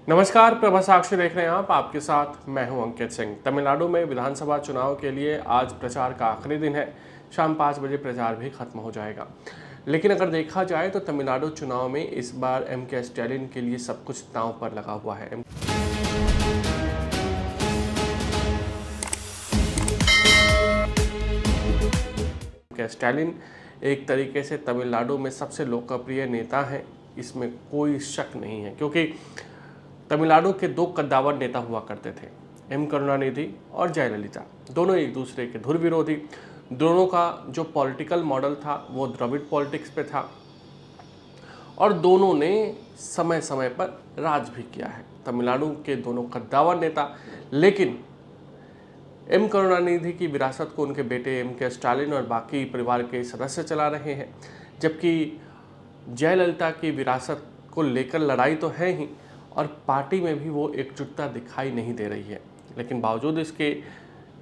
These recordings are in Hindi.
नमस्कार, प्रभा साक्षी देख रहे हैं आप। आपके साथ मैं हूं अंकित सिंह। तमिलनाडु में विधानसभा चुनाव के लिए आज प्रचार का आखिरी दिन है। शाम 5 बजे प्रचार भी खत्म हो जाएगा। लेकिन अगर देखा जाए तो तमिलनाडु चुनाव में इस बार एम.के. स्टैलिन के लिए सब कुछ दांव पर लगा हुआ है। एम.के. स्टैलिन एक तरीके से तमिलनाडु में सबसे लोकप्रिय नेता हैं, इसमें कोई शक नहीं है, क्योंकि तमिलनाडु के दो कद्दावर नेता हुआ करते थे, एम करुणानिधि और जयललिता। दोनों एक दूसरे के धुर विरोधी। दोनों का जो पॉलिटिकल मॉडल था वो द्रविड़ पॉलिटिक्स पे था और दोनों ने समय समय पर राज भी किया है। तमिलनाडु के दोनों कद्दावर नेता, लेकिन एम करुणानिधि की विरासत को उनके बेटे एम.के. स्टालिन और बाकी परिवार के सदस्य चला रहे हैं, जबकि जयललिता की विरासत को लेकर लड़ाई तो है ही और पार्टी में भी वो एकजुटता दिखाई नहीं दे रही है। लेकिन बावजूद इसके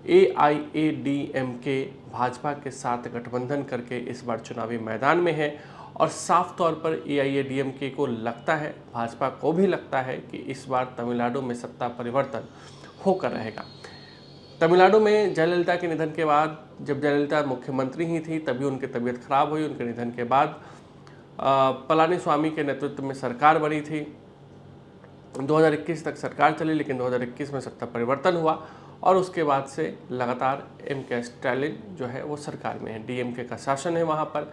एआईएडीएमके भाजपा के साथ गठबंधन करके इस बार चुनावी मैदान में है और साफ तौर पर एआईएडीएमके को लगता है, भाजपा को भी लगता है कि इस बार तमिलनाडु में सत्ता परिवर्तन होकर रहेगा। तमिलनाडु में जयललिता के निधन के बाद, जब जयललिता मुख्यमंत्री ही थी तभी उनकी तबीयत खराब हुई। उनके निधन के बाद पलानीस्वामी के नेतृत्व में सरकार बनी थी। 2021 तक सरकार चली, लेकिन 2021 में सत्ता परिवर्तन हुआ और उसके बाद से लगातार एम.के. स्टैलिन जो है वो सरकार में है। डीएमके का शासन है वहाँ पर।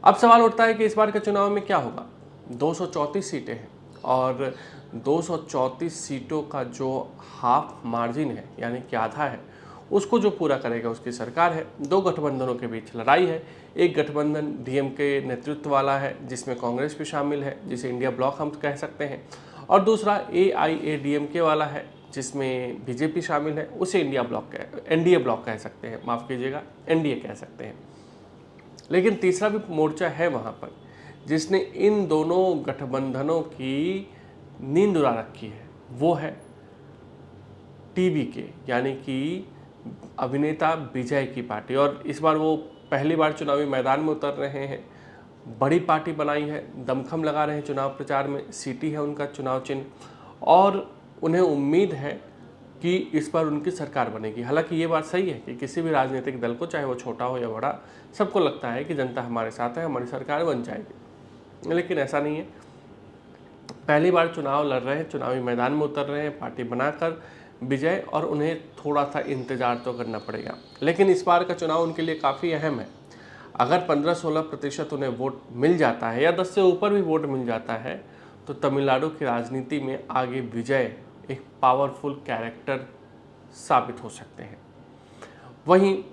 अब सवाल उठता है कि इस बार के चुनाव में क्या होगा। 234 सीटें हैं और 234 सीटों का जो हाफ मार्जिन है, यानी कि आधा है, उसको जो पूरा करेगा उसकी सरकार है। दो गठबंधनों के बीच लड़ाई है। एक गठबंधन डीएमके नेतृत्व वाला है जिसमें कांग्रेस भी शामिल है, जिसे इंडिया ब्लॉक हम कह सकते हैं, और दूसरा एआईएडीएमके वाला है जिसमें बीजेपी शामिल है, उसे एनडीए ब्लॉक कह सकते हैं, माफ़ कीजिएगा, एनडीए कह सकते हैं। लेकिन तीसरा भी मोर्चा है वहाँ पर जिसने इन दोनों गठबंधनों की नींद उड़ा रखी है, वो है टीवी के, यानी कि अभिनेता विजय की पार्टी। और इस बार वो पहली बार चुनावी मैदान में उतर रहे हैं। बड़ी पार्टी बनाई है, दमखम लगा रहे हैं चुनाव प्रचार में। सीटी है उनका चुनाव चिन्ह और उन्हें उम्मीद है कि इस बार उनकी सरकार बनेगी। हालांकि ये बात सही है कि किसी भी राजनीतिक दल को, चाहे वो छोटा हो या बड़ा, सबको लगता है कि जनता हमारे साथ है, हमारी सरकार बन जाएगी। लेकिन ऐसा नहीं है। पहली बार चुनाव लड़ रहे हैं, चुनावी मैदान में उतर रहे हैं पार्टी बनाकर विजय, और उन्हें थोड़ा सा इंतजार तो करना पड़ेगा। लेकिन इस बार का चुनाव उनके लिए काफ़ी अहम है। अगर 15-16% उन्हें वोट मिल जाता है या 10 से ऊपर भी वोट मिल जाता है तो तमिलनाडु की राजनीति में आगे विजय एक पावरफुल कैरेक्टर साबित हो सकते हैं। वहीं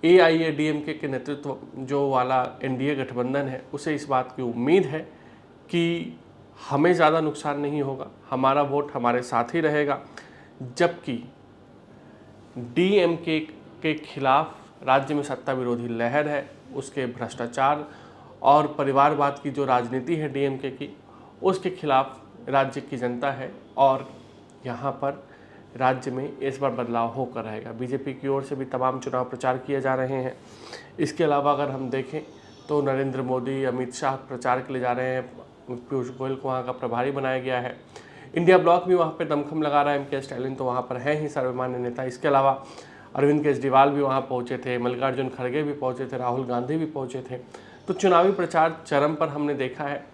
एआईएडीएमके के नेतृत्व जो वाला एनडीए गठबंधन है, उसे इस बात की उम्मीद है कि हमें ज़्यादा नुकसान नहीं होगा, हमारा वोट हमारे साथ ही रहेगा। जबकि डीएमके के खिलाफ राज्य में सत्ता विरोधी लहर है, उसके भ्रष्टाचार और परिवारवाद की जो राजनीति है डीएमके की, उसके खिलाफ राज्य की जनता है और यहाँ पर राज्य में इस बार बदलाव होकर रहेगा। बीजेपी की ओर से भी तमाम चुनाव प्रचार किए जा रहे हैं। इसके अलावा अगर हम देखें तो नरेंद्र मोदी, अमित शाह प्रचार के लिए जा रहे हैं। पीयूष गोयल को वहाँ का प्रभारी बनाया गया है। इंडिया ब्लॉक भी वहाँ पर दमखम लगा रहा है। एम.के. स्टैलिन तो वहाँ पर है ही सर्वमान्य नेता। इसके अलावा अरविंद केजरीवाल भी वहाँ पहुँचे थे, मल्लिकार्जुन खड़गे भी पहुँचे थे, राहुल गांधी भी पहुँचे थे। तो चुनावी प्रचार चरम पर हमने देखा है।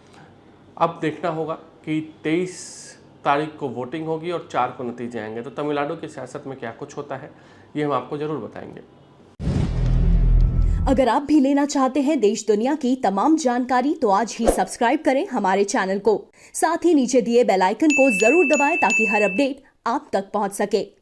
अब देखना होगा कि 23 तारीख को वोटिंग होगी और 4 को नतीजे आएंगे। तो तमिलनाडु की सियासत में क्या कुछ होता है ये हम आपको जरूर बताएंगे। अगर आप भी लेना चाहते हैं देश दुनिया की तमाम जानकारी तो आज ही सब्सक्राइब करें हमारे चैनल को। साथ ही नीचे दिए बेल आइकन को जरूर दबाएं ताकि हर अपडेट आप तक पहुंच सके।